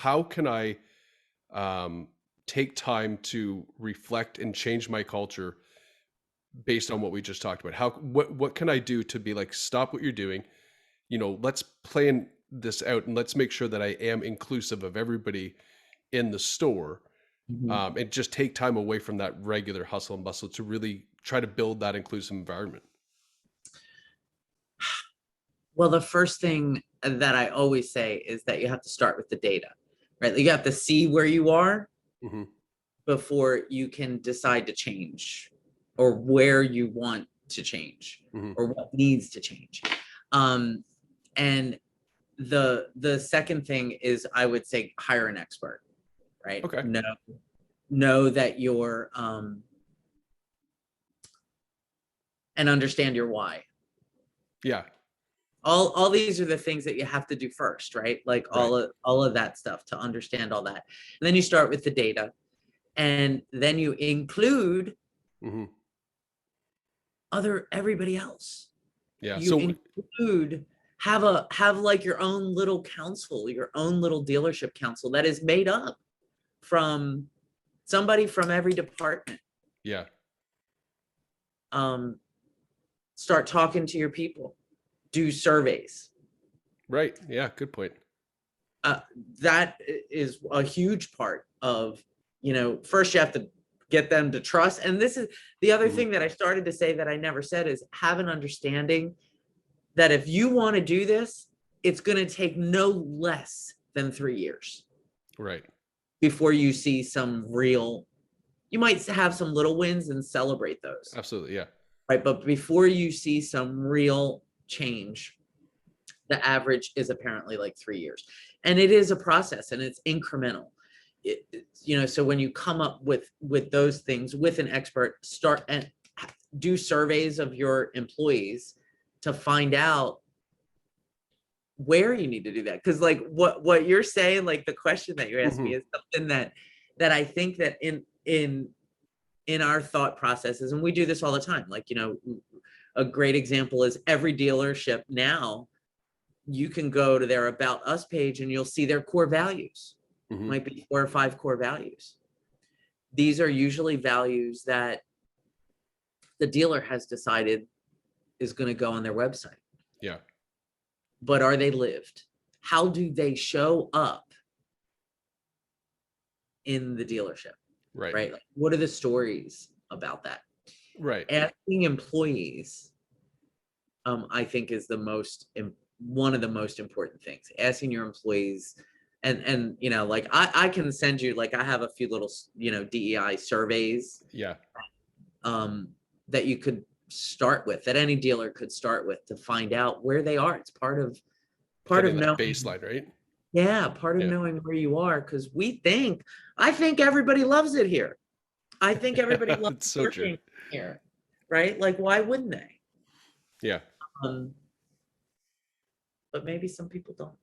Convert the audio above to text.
how can I take time to reflect and change my culture based on what we just talked about? What can I do to be like, stop what you're doing, let's plan this out and let's make sure that I am inclusive of everybody in the store, Mhm. and just take time away from that regular hustle and bustle to really try to build that inclusive environment. Well, the first thing that I always say is that you have to start with the data, right? You have to see where you are Hmm. before you can decide to change, or where you want to change, Hmm. or what needs to change. Um, and the second thing is, I would say, hire an expert, right? Okay. Know that you're and understand your why. Yeah. All these are the things that you have to do first, right? Like Right. all of that stuff to understand all that. And then you start with the data, and then you include Hmm. everybody else. Yeah. You So include have like your own little council, your own little dealership council that is made up from somebody from every department. yeah. Um, Start talking to your people. Do surveys. Right. Yeah. Good point. uh, that is a huge part of, first you have to get them to trust. And this is the other Hmm. thing that I started to say that I never said, is have an understanding that if you want to do this, it's going to take no less than 3 years Right. before you see some real, you might have some little wins and celebrate those, Absolutely. Yeah. right? But before you see some real change, the average is apparently like 3 years, and it is a process and it's incremental. So when you come up with those things with an expert, start and do surveys of your employees to find out where you need to do that. Because like what you're saying, like the question that you asked Hmm. me, is something that I think that in our thought processes, and we do this all the time, like, a great example is every dealership now, you can go to their About Us page and you'll see their core values. Hmm. Might be 4 or 5 core values. These are usually values that the dealer has decided is going to go on their website. Yeah. But are they lived? How do they show up in the dealership? Right. Right? Like, what are the stories about that? Right. Asking employees, I think, is one of the most important things. Asking your employees, and like I can send you, like, I have a few little DEI surveys Yeah. um, that you could start with, that any dealer could start with, to find out where they are. It's part of Getting that knowing. baseline, right? Yeah, part of Yeah. knowing where you are, because I think everybody loves it here. I think everybody loves It's so true. working here, right? Like, why wouldn't they? Yeah. Um, but maybe some people don't.